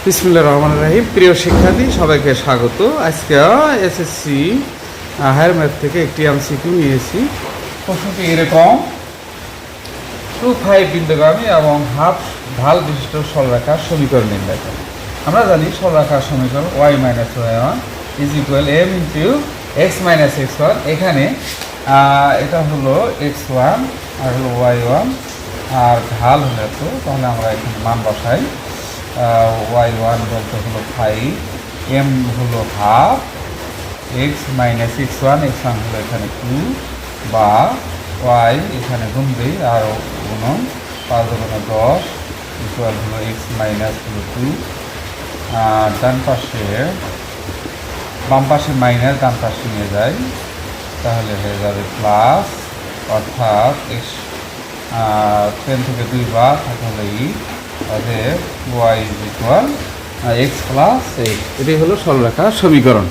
বিসমিল্লাহির রহমানির রহিম। প্রিয় শিক্ষার্থী সবাইকে স্বাগত। আজকে এসএসসি হায়ার ম্যাথ থেকে একটি এমসিকিউ নিয়েছি। প্রশ্নটি এরকম: 2-5 বিন্দুগামী এবং হাফ ঢাল বিশিষ্ট সরলরেখার সমীকরণ নির্ণয় করো। আমরা জানি সরলরেখার সমীকরণ y - y1 = m × x - x1। এখানে এটা হলো x1 আর হলো y1, আর ঢাল হলে তো তাহলে আমরা এখানে মান বসাই। y1 বলতে হলো 5, m হলো হাফ, x - x1 হলো এখানে 2, বা y এখানে গুণ দিই আর গুণন 5 × 10 ইকুয়াল হলো x হলো 2। বাম পাশে মাইনাস, ডান পাশে নিয়ে যাই, তাহলে হয়ে যাবে প্লাস, অর্থাৎ x 10 থেকে 2 বার তাহলে y x + 8। এটি হলো সরলরেখার সমীকরণ।